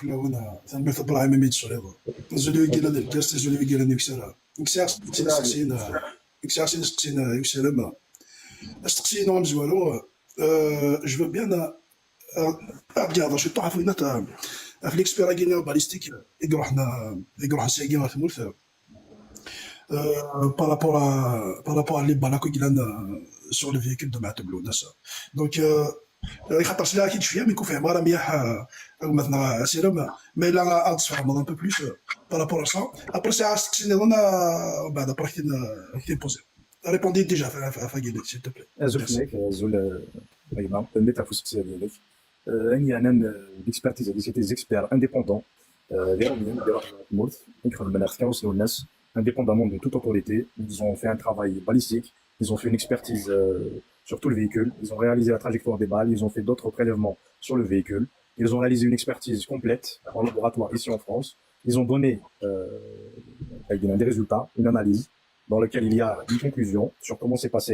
كل هنا ثم ثبر عام ميت صغيرة زولي ويجينا الكاس زولي ويجينا نكسرها نكسر سقسينا نكسر سقسينا يسلم استقسينا مزوالو جو بيان regarde, je suis pas à نتا في l'expert كينا باليستيك يروح سايقين في الملف par rapport à les balaks qu'il a sur le véhicule de Matablo ناسا donc يخطر سلاح اكيد شويه ما يكون فيه مرة مليح مثلا سيرم ما الا تصفر un peu plus par rapport à ça après ça استقسينا بعد برك كي بوزي répondez déjà à Fagile s'il te plaît زول فيك زول بايما ميتا فوسكسيا ديالك اني انا ليكسبيرتيز ديالي سيتي زيكسبير انديبوندون ديالهم ديال الموت يخدم من الكاوس والناس indépendamment de toute autorité. Ils ont fait un travail balistique, ils ont fait une expertise sur tout le véhicule, ils ont réalisé la trajectoire des balles, ils ont fait d'autres prélèvements sur le véhicule, ils ont réalisé une expertise complète en laboratoire ici en France, ils ont donné des résultats, une analyse dans laquelle il y a une conclusion sur comment s'est passé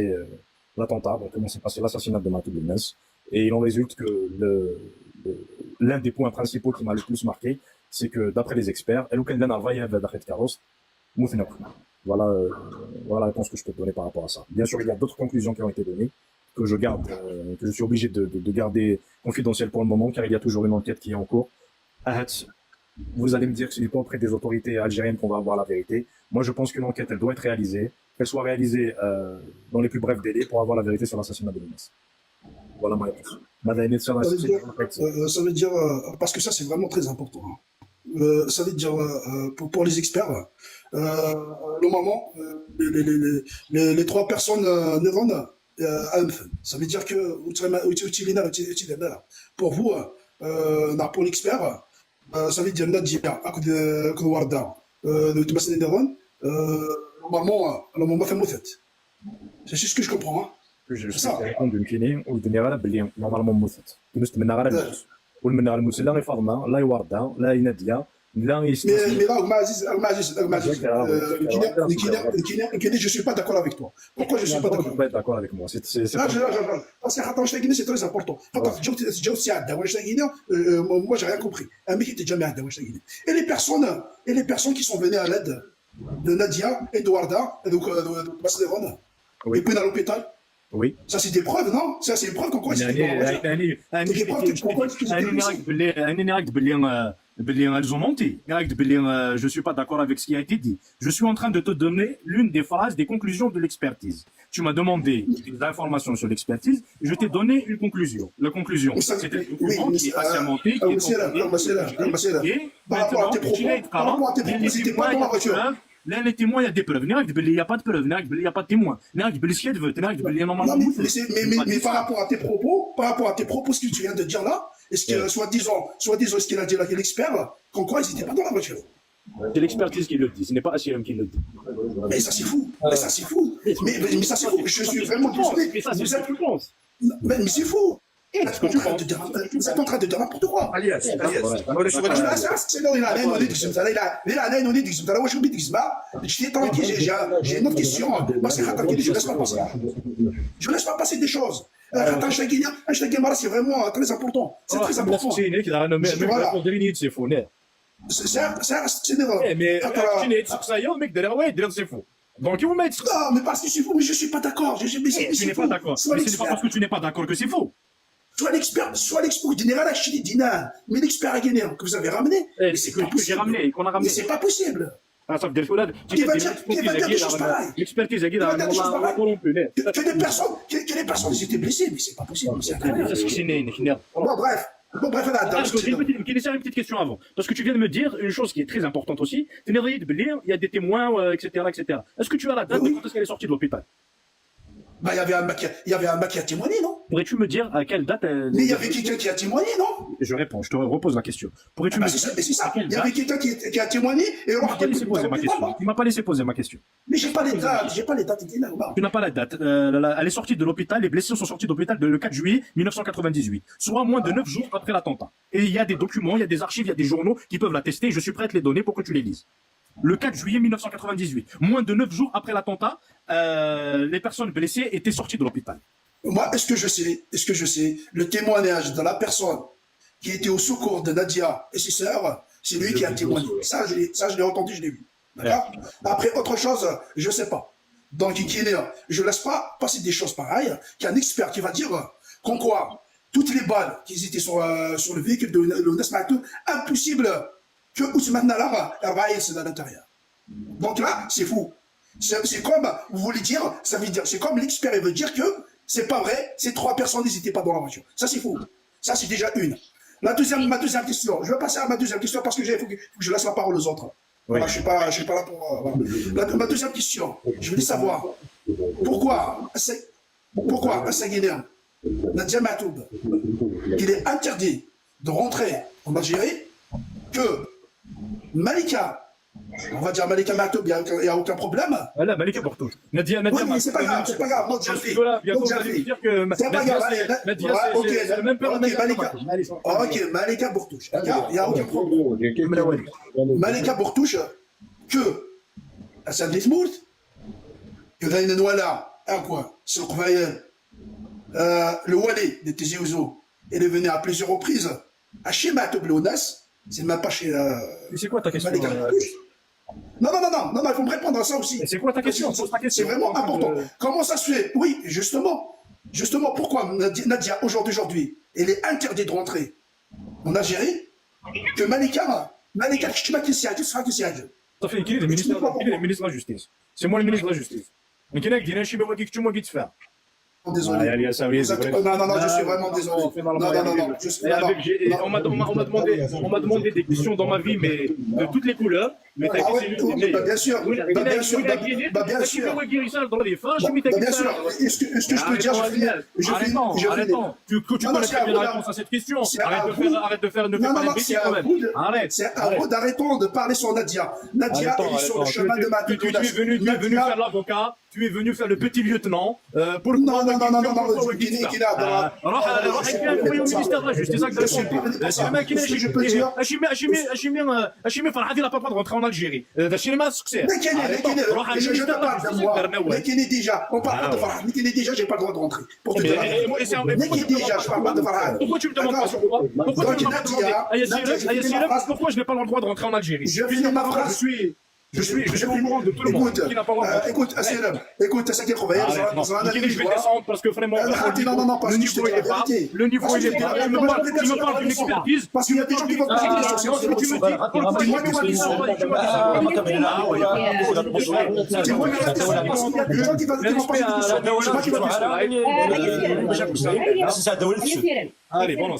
l'attentat, donc comment s'est passé l'assassinat de Matou Bounes, et il en résulte que l'un des points principaux qui m'a le plus marqué, c'est que d'après les experts, voilà, voilà la réponse que je peux te donner par rapport à ça. Bien sûr, il y a d'autres conclusions qui ont été données, que je garde, que je suis obligé de garder confidentielles pour le moment, car il y a toujours une enquête qui est en cours. Vous allez me dire que ce n'est pas auprès des autorités algériennes qu'on va avoir la vérité. Moi, je pense qu'une enquête, elle doit être réalisée, qu'elle soit réalisée dans les plus brefs délais pour avoir la vérité sur l'assassinat de Bounes. Voilà ma réponse. Ça veut dire parce que ça c'est vraiment très important. Ça veut dire pour les experts, normalement, les trois personnes neurones, ça veut dire que pour vous, pour l'expert, ça veut dire Nadia, Warda, les neurones, normalement, c'est ce que je comprends. Hein. Je suis répondre d'une kiné ou d'une erreur normalement موثت بالنسبه لنا غير والمن غير المسلم لا فاطمه لا ورده لا ناديه لا mais là je suis pas d'accord avec toi. Pourquoi je suis pas d'accord? Pas d'accord avec moi. Parce que c'est très important. Moi j'ai rien compris. Un mec qui était jamais à et les personnes qui sont venues à l'aide de Nadia et de Warda et donc Basleron et puis dans l'hôpital. Oui. Ça c'est des preuves, non? Ça c'est une preuve qu'on croit que elles ont menti. Je ne suis pas d'accord avec ce qui a été dit. Je suis en train de te donner l'une des phrases, des conclusions de l'expertise. Tu m'as demandé des informations sur l'expertise, et je t'ai donné une conclusion. La conclusion, c'était le document qui est assermenté, qui est par rapport à tes propos, c'était pas dans la voiture. Là, les témoins, il y a des preuves. Il n'y a pas de preuves. Il n'y a pas de témoins. Mais par rapport à tes propos, ce que tu viens de dire là, est-ce que, soi-disant, ce qu'il a dit là, l'expert, qu'en quoi ils n'étaient pas dans la voiture? C'est l'expertise qui le dit, ce n'est pas HLM qui le dit. Mais ça, c'est fou. Mais ça, c'est fou. Mais ça, c'est fou. Je suis vraiment désolé. Mais ça, c'est ce que tu penses. Mais c'est fou. Est-ce que tu penses? Vous êtes en train de dire n'importe quoi. J'ai une autre question. Je laisse pas passer. Je laisse pas passer des choses. C'est vraiment très important. C'est très important. C'est faux. Donc, non, mais parce que c'est faux, mais je suis pas d'accord. Tu n'es pas d'accord. Mais ce n'est pas parce que tu n'es pas d'accord que c'est faux. Soit l'expert général mais l'expert que vous avez ramené, c'est pas possible. Mais c'est pas possible. Qui va dire des choses pareilles. L'expertise que les personnes étaient blessées, mais c'est pas possible. Bon, bref. Une petite question avant. Parce que tu viens de me dire une chose qui est très importante aussi. Il y a des témoins, etc. Est-ce que tu as la date de quand est-ce qu'elle est sortie de l'hôpital? Bah, il y avait un mec qui a témoigné, non? Pourrais-tu me dire à quelle date Mais il y avait quelqu'un qui a témoigné, non? Je réponds, je te repose la question. Pourrais-tu me dire c'est ça. Il y avait quelqu'un qui a témoigné et on m'a pas laissé poser ma question. Tu m'as pas laissé poser ma question. Mais j'ai pas les dates, Tu n'as pas la date. Elle est sortie de l'hôpital, les blessés sont sortis de l'hôpital le 4 juillet 1998, soit moins de 9 jours après l'attentat. Et il y a des documents, il y a des archives, il y a des journaux qui peuvent l'attester, je suis prêt à te les donner pour que tu les lises. Le 4 juillet 1998, moins de 9 jours après l'attentat, les personnes blessées étaient sorties de l'hôpital. Moi, est-ce que je sais le témoignage de la personne qui était au secours de Nadia et ses sœurs, c'est lui qui a témoigné. Ça, je l'ai entendu, je l'ai vu. D'accord? Après, autre chose, je ne sais pas. Donc, je ne laisse pas passer des choses pareilles, qu'il y a un expert qui va dire qu'on quoi, toutes les balles qui étaient sur le véhicule de Lounes Maktoum, impossible que Ousmane Nalar réaisse à l'intérieur. Donc là, c'est fou. C'est comme, vous voulez dire, ça veut dire, c'est comme l'expert, il veut dire que c'est pas vrai, ces 3 personnes n'étaient pas dans la voiture. Ça, c'est fou. Ça, c'est déjà une. Ma deuxième question, je vais passer à ma deuxième question parce que il faut que je laisse la parole aux autres. Oui. Voilà, je suis pas là pour. Voilà. Ma deuxième question, je veux savoir pourquoi un Guinéen, Nadia Matoub, il est interdit de rentrer en Algérie, que Malika, on va dire Malika Matoub, il n'y a aucun problème. Voilà, Malika Bortouche. Nadia Oui, mais c'est pas grave, c'est pas grave. Donc, j'ai fait. C'est pas grave, allez. Nadia, c'est la même personne. Ok, Malika Bortouche. Il n'y a aucun problème. Malika Bortouche, que Hassan Dithmout, que Daïn Nouala, un quoi, Souk Vayen, le Wali de Tizi Ouzou, il est venu à plusieurs reprises à chez Matoub Lounas, c'est même pas chez. C'est quoi ta question? Non, il faut me répondre à ça aussi. C'est quoi ta question? C'est vraiment important. Comment ça se fait? Oui, justement, pourquoi Nadia, aujourd'hui, elle est interdite de rentrer en Algérie, que Malika, je sais pas qui c'est, Ça fait qui est le ministre de la Justice? C'est moi le ministre de la Justice. Mais qui est-ce qui dit que tu fais? Désolé. Non, je suis vraiment désolé. On m'a demandé des questions dans ma vie, mais de toutes les couleurs. Mais bien sûr. Bien sûr. Est-ce que je peux dire, Arrêtons. Tu connais très bien la réponse à cette question. Arrête de faire, ne fais pas les bêtises quand même. Arrête. C'est à vous d'arrêter de parler sur Nadia. Nadia, elle est sur le chemin de ma Tu es venu faire l'avocat, tu es venu faire le petit lieutenant. Non, il n'a pas le droit de rentrer en Algérie. Mais qui est déjà, on parle pas de Farhad, mais qui est déjà, j'ai pas le droit de rentrer. Pour te dire. Mais qui est déjà, je parle pas de Farhad. Pourquoi tu me demandes pas pourquoi je n'ai pas le droit de rentrer en Algérie? Je finis ma phrase. Je suis au courant de tout le monde qui n'a pas le droit de écoute, c'est qui est trouvé. Je vais descendre parce que vraiment, le niveau il est pas. Le niveau il est pas. Tu me parles d'une expertise. Parce qu'il y a des gens qui vont poser des questions. Tu me dis, allez, bon.